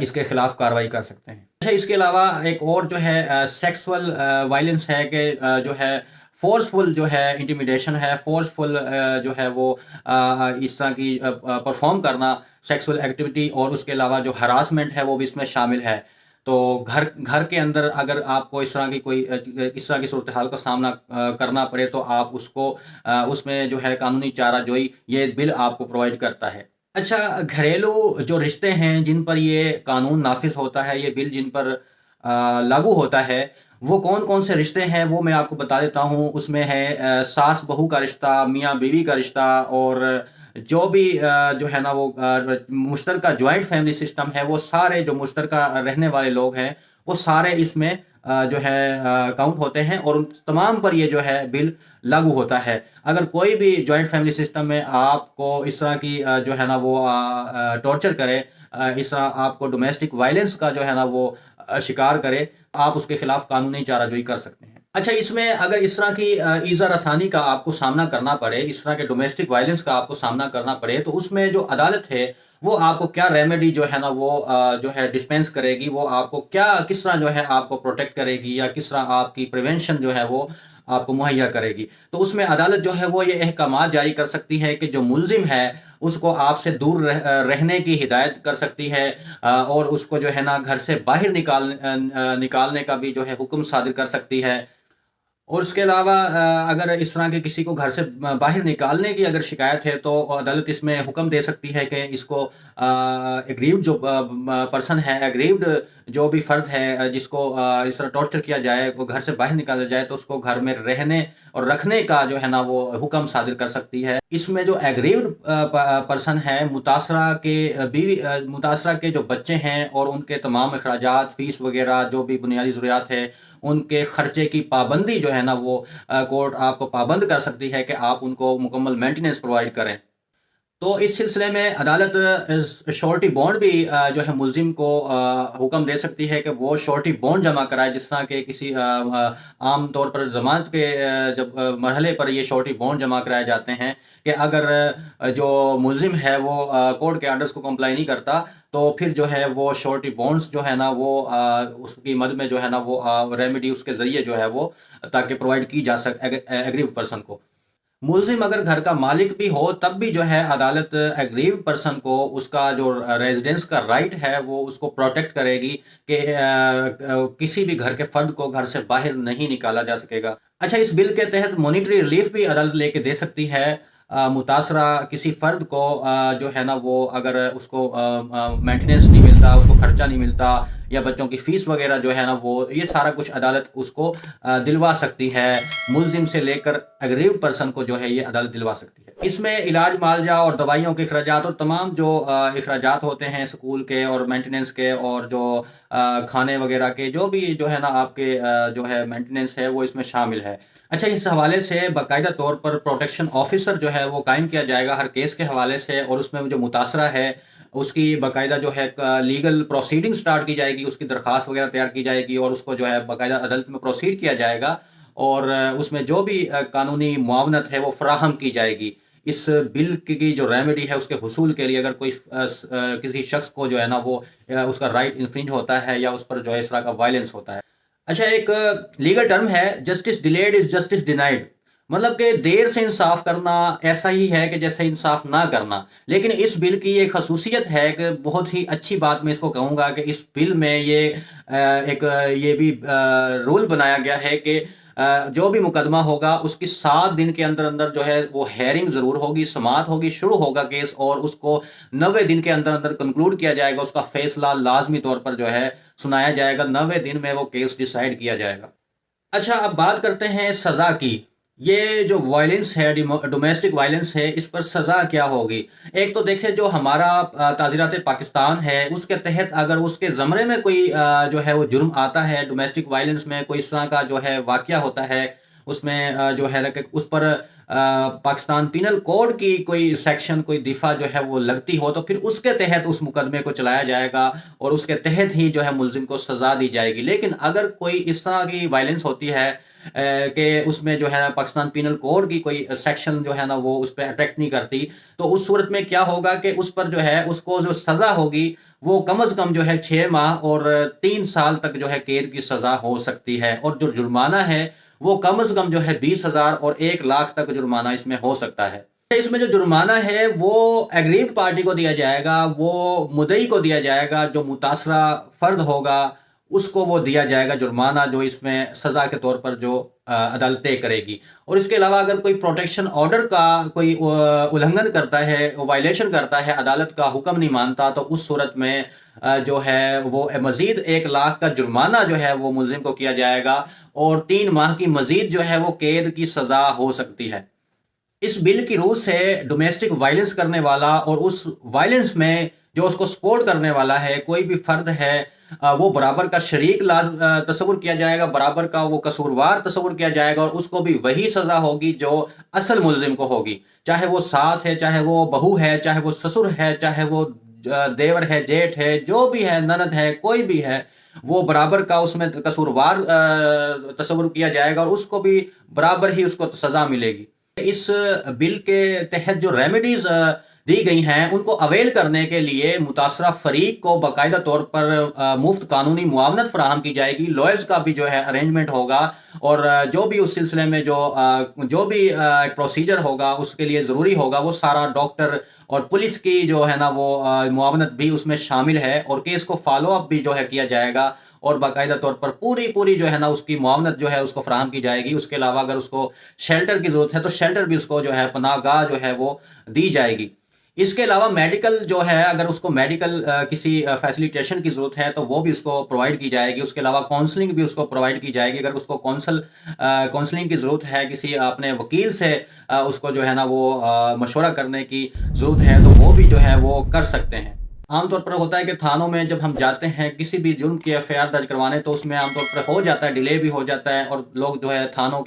اس کے خلاف کارروائی کر سکتے ہیں۔ اچھا، اس کے علاوہ ایک اور جو ہے سیکسول وائلنس ہے کہ جو ہے فورسفل جو ہے انٹیمیڈیشن ہے، فورسفل جو ہے وہ اس طرح کی پرفارم کرنا سیکسول ایکٹیویٹی، اور اس کے علاوہ جو ہراسمنٹ ہے وہ بھی اس میں شامل ہے۔ تو گھر کے اندر اگر آپ کو اس طرح کی صورتحال کا سامنا کرنا پڑے تو آپ اس میں جو ہے قانونی چارہ جوئی یہ بل آپ کو پرووائڈ کرتا ہے۔ اچھا، گھریلو جو رشتے ہیں جن پر یہ قانون نافذ ہوتا ہے، یہ بل جن پر لاگو ہوتا ہے، وہ کون کون سے رشتے ہیں وہ میں آپ کو بتا دیتا ہوں۔ اس میں ہے ساس بہو کا رشتہ، میاں بیوی کا رشتہ، اور جو بھی جو ہے نا وہ مشترکہ جوائنٹ فیملی سسٹم ہے، وہ سارے جو مشترکہ رہنے والے لوگ ہیں وہ سارے اس میں جو ہے کاؤنٹ ہوتے ہیں، اور ان تمام پر یہ جو ہے بل لاگو ہوتا ہے۔ اگر کوئی بھی جوائنٹ فیملی سسٹم میں آپ کو اس طرح کی جو ہے نا وہ ٹارچر کرے، اس طرح آپ کو ڈومیسٹک وائلنس کا جو ہے نا وہ شکار کرے، آپ اس کے خلاف قانونی چارہ جوئی کر سکتے ہیں۔ اچھا، اس میں اگر اس طرح کی ایذا رسانی کا آپ کو سامنا کرنا پڑے، اس طرح کے ڈومیسٹک وائلنس کا آپ کو سامنا کرنا پڑے، تو اس میں جو عدالت ہے وہ آپ کو کیا ریمیڈی جو ہے نا وہ جو ہے ڈسپینس کرے گی، وہ آپ کو کس طرح جو ہے آپ کو پروٹیکٹ کرے گی، یا کس طرح آپ کی پریونشن جو ہے وہ آپ کو مہیا کرے گی۔ تو اس میں عدالت جو ہے وہ یہ احکامات جاری کر سکتی ہے کہ جو ملزم ہے اس کو آپ سے دور رہنے کی ہدایت کر سکتی ہے، اور اس کو جو ہے نا گھر سے باہر نکالنے کا بھی جو ہے حکم صادر کر سکتی ہے۔ اور اس کے علاوہ اگر اس طرح کے کسی کو گھر سے باہر نکالنے کی اگر شکایت ہے تو عدالت اس میں حکم دے سکتی ہے کہ اس کو ایگریوڈ جو پرسن ہے، ایگریوڈ جو بھی فرد ہے جس کو اس طرح ٹارچر کیا جائے، وہ گھر سے باہر نکالا جائے، تو اس کو گھر میں رہنے اور رکھنے کا جو ہے نا وہ حکم صادر کر سکتی ہے۔ اس میں جو ایگریوڈ پرسن ہے، متاثرہ کے جو بچے ہیں اور ان کے تمام اخراجات، فیس وغیرہ جو بھی بنیادی ضروریات ہے، ان کے خرچے کی پابندی جو ہے نا وہ کورٹ آپ کو پابند کر سکتی ہے کہ آپ ان کو مکمل مینٹیننس پرووائڈ کریں۔ تو اس سلسلے میں عدالت شورٹی بانڈ بھی جو ہے ملزم کو حکم دے سکتی ہے کہ وہ شورٹی بانڈ جمع کرائے، جس طرح کہ کسی عام طور پر ضمانت کے جب مرحلے پر یہ شورٹی بانڈ جمع کرائے جاتے ہیں کہ اگر جو ملزم ہے وہ کورٹ کے آرڈرز کو کمپلائی نہیں کرتا تو پھر جو ہے وہ شورٹی بانڈز جو ہے نا وہ اس کی مد میں جو ہے نا وہ ریمیڈی اس کے ذریعے جو ہے وہ تاکہ پرووائڈ کی جا سکے ایگریو پرسن کو۔ ملزم اگر گھر کا مالک بھی ہو تب بھی جو ہے عدالت ایگریو پرسن کو اس کا جو ریزیڈنس کا رائٹ ہے وہ اس کو پروٹیکٹ کرے گی کہ کسی بھی گھر کے فرد کو گھر سے باہر نہیں نکالا جا سکے گا۔ اچھا، اس بل کے تحت مانیٹری ریلیف بھی عدالت لے کے دے سکتی ہے متاثرہ کسی فرد کو جو ہے نا وہ اگر اس کو مینٹیننس نہیں ملتا، اس کو خرچہ نہیں ملتا، یا بچوں کی فیس وغیرہ جو ہے نا وہ یہ سارا کچھ عدالت اس کو دلوا سکتی ہے۔ ملزم سے لے کر ایگریو پرسن کو جو ہے یہ عدالت دلوا سکتی ہے۔ اس میں علاج معالجہ اور دوائیوں کے اخراجات اور تمام جو اخراجات ہوتے ہیں اسکول کے اور مینٹیننس کے اور جو کھانے وغیرہ کے جو بھی جو ہے نا آپ کے جو ہے مینٹیننس ہے وہ اس میں شامل ہے۔ اچھا، اس حوالے سے باقاعدہ طور پر پروٹیکشن آفیسر جو ہے وہ قائم کیا جائے گا ہر کیس کے حوالے سے، اور اس میں جو متاثرہ ہے اس کی باقاعدہ جو ہے لیگل پروسیڈنگ سٹارٹ کی جائے گی، اس کی درخواست وغیرہ تیار کی جائے گی، اور اس کو جو ہے باقاعدہ عدالت میں پروسیڈ کیا جائے گا، اور اس میں جو بھی قانونی معاونت ہے وہ فراہم کی جائے گی۔ اس بل کی جو ریمیڈی ہے اس کے حصول کے لیے اگر کوئی کسی شخص کو جو ہے نا وہ اس کا رائٹ انفرنج ہوتا ہے یا اس پر جو ہے اس طرح کا وائلنس ہوتا ہے۔ اچھا، ایک لیگل ٹرم ہے justice delayed is justice denied, مطلب کہ دیر سے انصاف کرنا ایسا ہی ہے کہ جیسے انصاف نہ کرنا۔ لیکن اس بل کی ایک خصوصیت ہے کہ بہت ہی اچھی بات میں اس کو کہوں گا کہ اس بل میں یہ بھی رول بنایا گیا ہے کہ جو بھی مقدمہ ہوگا اس کی 7 دن کے اندر اندر جو ہے وہ ہیئرنگ ضرور ہوگی، سماعت ہوگی، شروع ہوگا کیس، اور اس کو 90 دن کے اندر اندر کنکلوڈ کیا جائے گا، اس کا فیصلہ لازمی طور پر جو ہے سنایا جائے گا، 90 دن میں وہ کیس ڈیسائیڈ کیا جائے گا۔ اچھا، اب بات کرتے ہیں سزا کی۔ یہ جو وائلنس ہے، ڈومیسٹک وائلنس ہے، اس پر سزا کیا ہوگی؟ ایک تو دیکھیں جو ہمارا تعزیرات پاکستان ہے اس کے تحت اگر اس کے زمرے میں کوئی جو ہے وہ جرم آتا ہے، ڈومیسٹک وائلنس میں کوئی اس طرح کا جو ہے واقعہ ہوتا ہے، اس میں جو ہے کہ اس پر پاکستان پینل کوڈ کی کوئی سیکشن، کوئی دفعہ جو ہے وہ لگتی ہو، تو پھر اس کے تحت اس مقدمے کو چلایا جائے گا اور اس کے تحت ہی جو ہے ملزم کو سزا دی جائے گی۔ لیکن اگر کوئی اس طرح کی وائلنس ہوتی ہے کہ اس میں جو ہے پاکستان پینل کوڈ کی کوئی سیکشن جو ہے نا وہ اس پہ اٹریکٹ نہیں کرتی، تو اس صورت میں کیا ہوگا کہ اس پر جو ہے اس کو جو سزا ہوگی وہ کم از کم جو ہے 6 ماہ اور 3 سال تک جو ہے قید کی سزا ہو سکتی ہے، اور جو جرمانہ ہے وہ کم از کم جو ہے 20,000 اور 1 لاکھ تک جرمانہ اس میں ہو سکتا ہے۔ اس میں جو جرمانہ ہے وہ ایگریوڈ پارٹی کو دیا جائے گا، وہ مدعی کو دیا جائے گا، جو متاثرہ فرد ہوگا اس کو وہ دیا جائے گا جرمانہ، جو اس میں سزا کے طور پر جو عدالت طے کرے گی۔ اور اس کے علاوہ اگر کوئی پروٹیکشن آرڈر کا کوئی النگھن کرتا ہے، وائلیشن کرتا ہے، عدالت کا حکم نہیں مانتا، تو اس صورت میں جو ہے وہ مزید 1 لاکھ کا جرمانہ جو ہے وہ ملزم کو کیا جائے گا، اور 3 ماہ کی مزید جو ہے وہ قید کی سزا ہو سکتی ہے۔ اس بل کی روح سے ڈومیسٹک وائلنس کرنے والا اور اس وائلنس میں جو اس کو سپورٹ کرنے والا ہے کوئی بھی فرد ہے، وہ برابر کا شریک تصور کیا جائے گا، برابر کا وہ قصوروار تصور کیا جائے گا، اور اس کو بھی وہی سزا ہوگی جو اصل ملزم کو ہوگی، چاہے وہ ساس ہے، چاہے وہ بہو ہے، چاہے وہ سسر ہے، چاہے وہ دیور ہے، جیٹھ ہے، جو بھی ہے، نند ہے، کوئی بھی ہے، وہ برابر کا اس میں قصوروار تصور کیا جائے گا، اور اس کو بھی برابر ہی اس کو سزا ملے گی۔ اس بل کے تحت جو ریمیڈیز دی گئی ہیں ان کو اویل کرنے کے لیے متاثرہ فریق کو باقاعدہ طور پر مفت قانونی معاونت فراہم کی جائے گی، لائرز کا بھی جو ہے ارینجمنٹ ہوگا، اور جو بھی اس سلسلے میں جو بھی پروسیجر ہوگا اس کے لیے ضروری ہوگا وہ سارا ڈاکٹر اور پولیس کی جو ہے نا وہ معاونت بھی اس میں شامل ہے، اور کیس کو فالو اپ بھی جو ہے کیا جائے گا، اور باقاعدہ طور پر پوری جو ہے نا اس کی معاونت جو ہے اس کو فراہم کی جائے گی۔ اس کے علاوہ اگر اس کو شیلٹر کی ضرورت ہے تو شیلٹر بھی اس کو جو ہے پناہ گاہ جو ہے وہ دی جائے گی۔ اس کے علاوہ میڈیکل جو ہے، اگر اس کو میڈیکل کسی فیسیلیٹیشن کی ضرورت ہے تو وہ بھی اس کو پرووائڈ کی جائے گی۔ اس کے علاوہ کاؤنسلنگ بھی اس کو پرووائڈ کی جائے گی، اگر اس کو کاؤنسلنگ کی ضرورت ہے، کسی اپنے وکیل سے اس کو جو ہے نا وہ مشورہ کرنے کی ضرورت ہے تو وہ بھی جو ہے وہ کر سکتے ہیں۔ عام طور پر ہوتا ہے کہ تھانوں میں جب ہم جاتے ہیں کسی بھی جرم کی ایف آئی آر درج کروانے تو اس میں عام طور پر ہو جاتا ہے، ڈیلے بھی ہو جاتا ہے، اور لوگ جو ہے تھانوں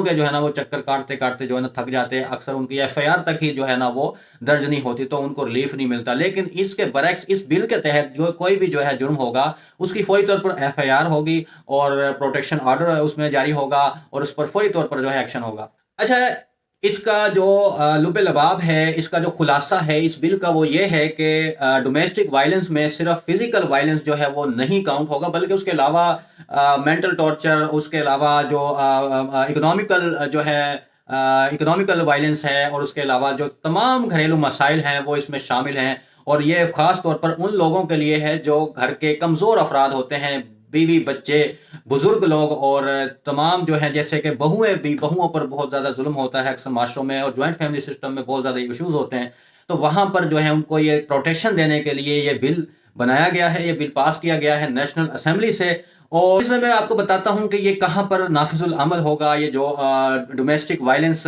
کے جو ہے نا وہ چکر کاٹتے جو ہے نا تھک جاتے ہیں، اکثر ان کی ایف آئی آر تک ہی جو ہے نا وہ درج نہیں ہوتی تو ان کو ریلیف نہیں ملتا۔ لیکن اس کے برعکس اس بل کے تحت جو کوئی بھی جو ہے جرم ہوگا اس کی فوری طور پر ایف آئی آر ہوگی، اور پروٹیکشن آرڈر اس میں جاری ہوگا، اور اس پر فوری طور پر جو ہے ایکشن ہوگا۔ اچھا، اس کا جو لب لباب ہے، اس کا جو خلاصہ ہے اس بل کا وہ یہ ہے کہ ڈومیسٹک وائلنس میں صرف فزیکل وائلنس جو ہے وہ نہیں کاؤنٹ ہوگا، بلکہ اس کے علاوہ مینٹل ٹارچر، اس کے علاوہ جو اکنامیکل وائلنس ہے، اور اس کے علاوہ جو تمام گھریلو مسائل ہیں وہ اس میں شامل ہیں، اور یہ خاص طور پر ان لوگوں کے لیے ہے جو گھر کے کمزور افراد ہوتے ہیں، بیوی، بچے، بزرگ لوگ، اور تمام جو ہیں جیسے کہ بہوؤں پر بہت زیادہ ظلم ہوتا ہے اکثر معاشروں میں، اور جوائنٹ فیملی سسٹم میں بہت زیادہ ایشوز ہوتے ہیں، تو وہاں پر جو ہے ان کو یہ پروٹیکشن دینے کے لیے یہ بل بنایا گیا ہے، یہ بل پاس کیا گیا ہے نیشنل اسمبلی سے۔ اور اس میں آپ کو بتاتا ہوں کہ یہ کہاں پر نافذ العمل ہوگا، یہ جو domestic violence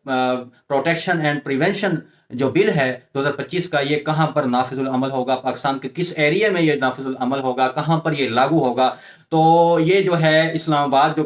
protection and prevention جو بل ہے 2025 کا، یہ کہاں پر نافذ العمل ہوگا، پاکستان کے کس ایریا میں یہ نافذ العمل ہوگا، کہاں پر یہ لاگو ہوگا؟ تو یہ جو ہے اسلام آباد جو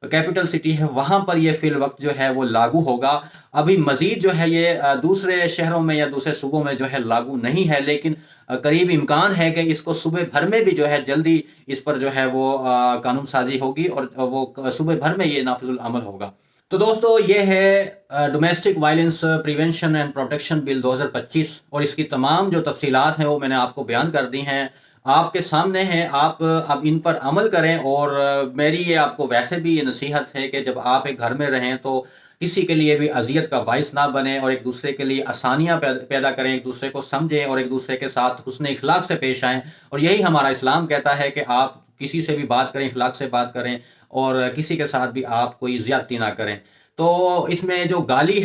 کیپٹل سٹی ہے وہاں پر یہ فی الوقت جو ہے وہ لاگو ہوگا۔ ابھی مزید جو ہے یہ دوسرے شہروں میں یا دوسرے صوبوں میں جو ہے لاگو نہیں ہے، لیکن قریب امکان ہے کہ اس کو صوبے بھر میں بھی جو ہے جلدی اس پر جو ہے وہ قانون سازی ہوگی، اور وہ صوبے بھر میں یہ نافذ العمل ہوگا۔ تو دوستو، یہ ہے domestic violence prevention and protection bill 2025، اور اس کی تمام جو تفصیلات ہیں وہ میں نے آپ کو بیان کر دی ہیں، آپ کے سامنے ہیں، آپ اب ان پر عمل کریں۔ اور میری یہ آپ کو ویسے بھی یہ نصیحت ہے کہ جب آپ ایک گھر میں رہیں تو کسی کے لیے بھی اذیت کا باعث نہ بنیں، اور ایک دوسرے کے لیے آسانیاں پیدا کریں، ایک دوسرے کو سمجھیں، اور ایک دوسرے کے ساتھ حسن اخلاق سے پیش آئیں۔ اور یہی ہمارا اسلام کہتا ہے کہ آپ کسی سے بھی بات کریں، اخلاق سے بات کریں، اور کسی کے ساتھ بھی آپ کوئی زیادتی نہ کریں۔ تو اس میں جو گالی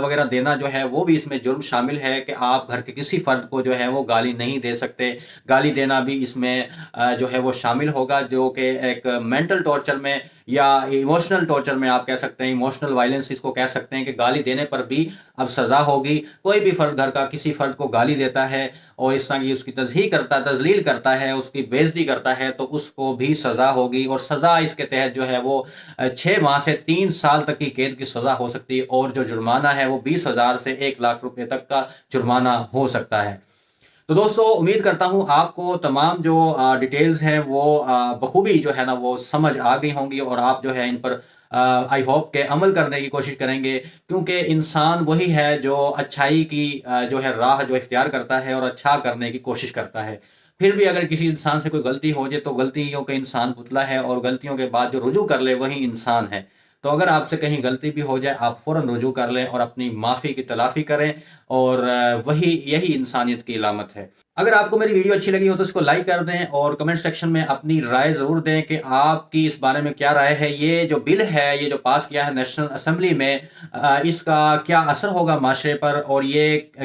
وغیرہ دینا جو ہے وہ بھی اس میں جرم شامل ہے، کہ آپ گھر کے کسی فرد کو جو ہے وہ گالی نہیں دے سکتے، گالی دینا بھی اس میں جو ہے وہ شامل ہوگا، جو کہ ایک مینٹل ٹارچر میں یا ایموشنل ٹارچر میں آپ کہہ سکتے ہیں، ایموشنل وائلنس اس کو کہہ سکتے ہیں، کہ گالی دینے پر بھی اب سزا ہوگی۔ کوئی بھی فرد گھر کا کسی فرد کو گالی دیتا ہے اور اس طرح کی اس کی تذلیل کرتا ہے، اس کی بے عزتی کرتا ہے، تو اس کو بھی سزا ہوگی، اور سزا اس کے تحت جو ہے وہ 6 ماہ سے 3 سال تک کی قید کی سزا ہو سکتی ہے، اور جو جرمانہ ہے وہ 20,000 سے 1 لاکھ روپے تک کا جرمانہ ہو سکتا ہے۔ تو دوستو امید کرتا ہوں آپ کو تمام جو ڈیٹیلز ہیں وہ بخوبی جو ہے نا وہ سمجھ آ گئی ہوں گی، اور آپ جو ہے ان پر آئی ہوپ کہ عمل کرنے کی کوشش کریں گے، کیونکہ انسان وہی ہے جو اچھائی کی جو ہے راہ جو اختیار کرتا ہے اور اچھا کرنے کی کوشش کرتا ہے۔ پھر بھی اگر کسی انسان سے کوئی غلطی ہو جائے تو غلطیوں کے انسان پتلا ہے، اور غلطیوں کے بعد جو رجوع کر لے وہی انسان ہے۔ تو اگر آپ سے کہیں غلطی بھی ہو جائے آپ فوراً رجوع کر لیں اور اپنی معافی کی تلافی کریں، اور یہی انسانیت کی علامت ہے۔ اگر آپ کو میری ویڈیو اچھی لگی ہو تو اس کو لائک کر دیں، اور کمنٹ سیکشن میں اپنی رائے ضرور دیں کہ آپ کی اس بارے میں کیا رائے ہے۔ یہ جو بل ہے، یہ جو پاس کیا ہے نیشنل اسمبلی میں، اس کا کیا اثر ہوگا معاشرے پر، اور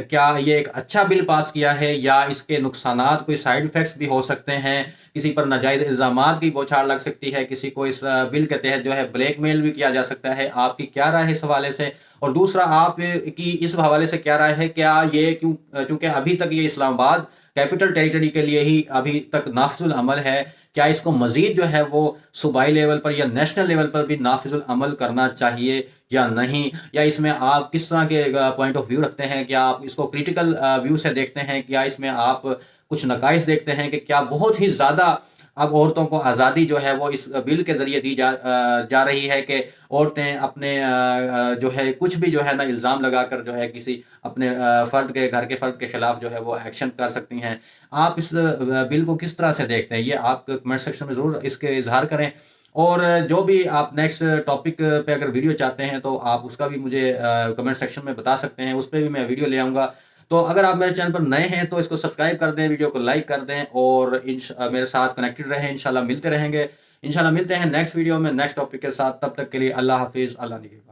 کیا یہ ایک اچھا بل پاس کیا ہے، یا اس کے نقصانات کوئی سائیڈ ایفیکٹس بھی ہو سکتے ہیں، کسی پر ناجائز الزامات کی بوچھار لگ سکتی ہے، کسی کو اس بل کے تحت جو ہے بلیک میل بھی کیا جا سکتا ہے۔ آپ کی کیا رائے ہے اس حوالے سے؟ اور دوسرا، آپ کی اس حوالے سے کیا رائے ہے؟ کیا یہ چونکہ ابھی تک یہ اسلام آباد کیپٹل ٹیریٹری کے لیے ہی ابھی تک نافذ العمل ہے، کیا اس کو مزید جو ہے وہ صوبائی لیول پر یا نیشنل لیول پر بھی نافذ العمل کرنا چاہیے یا نہیں؟ یا اس میں آپ کس طرح کے پوائنٹ آف ویو رکھتے ہیں؟ کیا آپ اس کو کریٹیکل ویو سے دیکھتے ہیں؟ کیا اس میں آپ کچھ نقائص دیکھتے ہیں کہ کیا بہت ہی زیادہ اب عورتوں کو آزادی جو ہے وہ اس بل کے ذریعے دی جا رہی ہے کہ عورتیں اپنے جو ہے کچھ بھی جو ہے نا الزام لگا کر جو ہے کسی اپنے گھر کے فرد کے خلاف جو ہے وہ ایکشن کر سکتی ہیں؟ آپ اس بل کو کس طرح سے دیکھتے ہیں؟ یہ آپ کمنٹ سیکشن میں ضرور اس کے اظہار کریں، اور جو بھی آپ نیکسٹ ٹاپک پہ اگر ویڈیو چاہتے ہیں تو آپ اس کا بھی مجھے کمنٹ سیکشن میں بتا سکتے ہیں، اس پہ بھی میں ویڈیو لے آؤں گا۔ تو اگر آپ میرے چینل پر نئے ہیں تو اس کو سبسکرائب کر دیں، ویڈیو کو لائک کر دیں، اور میرے ساتھ کنیکٹڈ رہیں، انشاءاللہ ملتے رہیں گے۔ انشاءاللہ ملتے ہیں نیکسٹ ویڈیو میں نیکسٹ ٹاپک کے ساتھ، تب تک کے لیے اللہ حافظ، اللہ نگہبان۔